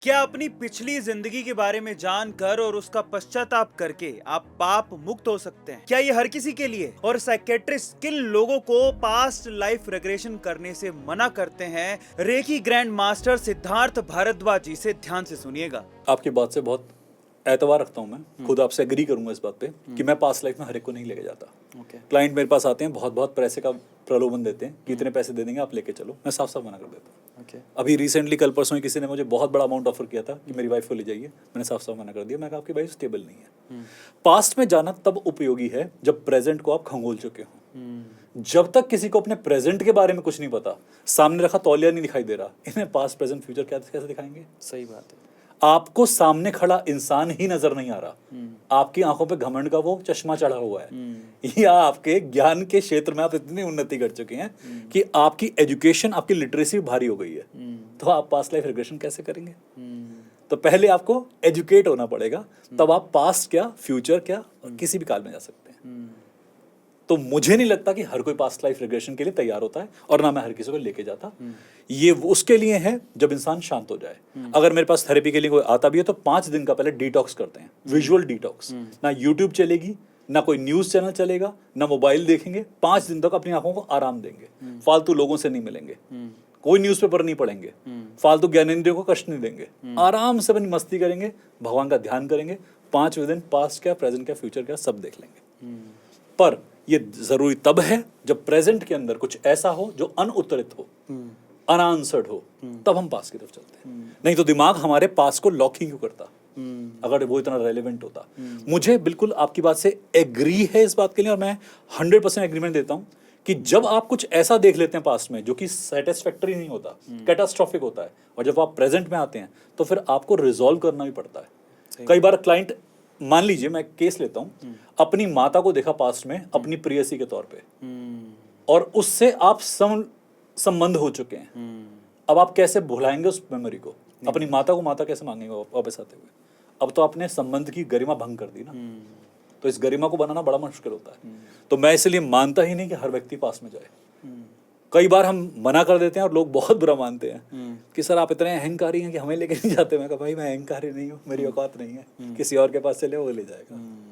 क्या अपनी पिछली जिंदगी के बारे में जानकर और उसका पश्चाताप करके आप पाप मुक्त हो सकते हैं? क्या ये हर किसी के लिए? और साइकेट्रिस्ट किन लोगों को पास्ट लाइफ रिग्रेशन करने से मना करते हैं? Reiki grand master Siddharth Bhardwaj ji से ध्यान से सुनिएगा। आपकी बात से बहुत एतबार रखता हूँ मैं खुद आपसे एग्री करूंगा इस बात पे कि मैं पास्ट लाइफ में हर एक को नहीं लेके जाता। क्लाइंट मेरे पास आते हैं, बहुत पैसे का प्रलोभन देते हैं कि इतने पैसे दे देंगे आप लेके चलो, मैं साफ साफ मना कर देता हूँ। अभी रिसेंटली कल परसों ही किसी ने मुझे बहुत बड़ा अमाउंट ऑफर किया था कि मेरी वाइफ को ले जाइए, मैंने साफ साफ मना कर दिया। मैं कहा आपकी वाइफ स्टेबल नहीं है। पास्ट में जाना तब उपयोगी है जब प्रेजेंट को आप खंगोल चुके हो। जब तक किसी को अपने प्रेजेंट के बारे में कुछ नहीं पता, सामने रखा तौलिया नहीं दिखाई दे रहा, इन्हें पास्ट प्रेजेंट फ्यूचर कैसे दिखाएंगे? सही बात है। आपको सामने खड़ा इंसान ही नजर नहीं आ रहा, आपकी आंखों पे घमंड का वो चश्मा चढ़ा हुआ है, या आपके ज्ञान के क्षेत्र में आप इतनी उन्नति कर चुके हैं कि आपकी एजुकेशन, आपकी लिटरेसी भारी हो गई है। तो आप पास्ट लाइफ रिग्रेशन कैसे करेंगे? तो पहले आपको एजुकेट होना पड़ेगा, तब आप पास्ट क्या, फ्यूचर क्या, किसी भी काल में जा सकते हैं। तो मुझे नहीं लगता कि हर कोई पास्ट लाइफ रिग्रेशन के लिए तैयार होता है, और ना मैं हर किसी को लेके जाता। ये उसके लिए है जब इंसान शांत हो जाए। अगर मेरे पास थेरेपी के लिए कोई आता भी है तो 5 दिन का पहले डिटॉक्स करते हैं, विजुअल डिटॉक्स। ना यूट्यूब चलेगी, ना कोई न्यूज चैनल चलेगा, ना मोबाइल देखेंगे। 5 दिन तक अपनी आंखों को आराम देंगे, फालतू लोगों से नहीं मिलेंगे, कोई न्यूज़पेपर नहीं पढ़ेंगे, फालतू ज्ञानेंद्रियों को कष्ट नहीं देंगे, आराम से अपनी मस्ती करेंगे, भगवान का ध्यान करेंगे। 5 दिन पास्ट क्या, प्रेजेंट क्या, फ्यूचर क्या, सब देख लेंगे। पर ये जरूरी तब है जब प्रेजेंट के अंदर कुछ ऐसा हो जो अनउत्तरित हो, अनआंसर्ड हो, तब हम पास की तरफ चलते हैं। नहीं तो दिमाग हमारे पास को लॉक ही क्यों करता, अगर वो इतना रेलेवेंट होता। मुझे बिल्कुल आपकी बात से एग्री है इस बात के लिए, और मैं 100% एग्रीमेंट देता हूं कि जब आप कुछ ऐसा देख लेते हैं पास्ट में जो कि सेटिस्फैक्टरी नहीं होता, कैटास्ट्रॉफिक होता है, और जब आप प्रेजेंट में आते हैं तो फिर आपको रिजॉल्व करना भी पड़ता है। कई बार क्लाइंट, मान लीजिए मैं केस लेता हूं, अपनी माता को देखा पास्ट में अपनी प्रेयसी के तौर पे, और उससे आप संबंध हो चुके हैं। अब आप कैसे भुलाएंगे उस मेमोरी को? अपनी माता को माता कैसे मांगेंगे वापस आते हुए? अब तो आपने संबंध की गरिमा भंग कर दी ना। तो इस गरिमा को बनाना बड़ा मुश्किल होता है। तो मैं इसलिए मानता ही नहीं कि हर व्यक्ति पास में जाए। कई बार हम मना कर देते हैं और लोग बहुत बुरा मानते हैं कि सर आप इतने अहंकारी हैं कि हमें लेके नहीं जाते। मैं कहा भाई मैं अहंकारी नहीं हूँ, मेरी औकात नहीं है, किसी और के पास चले वो ले जाएगा।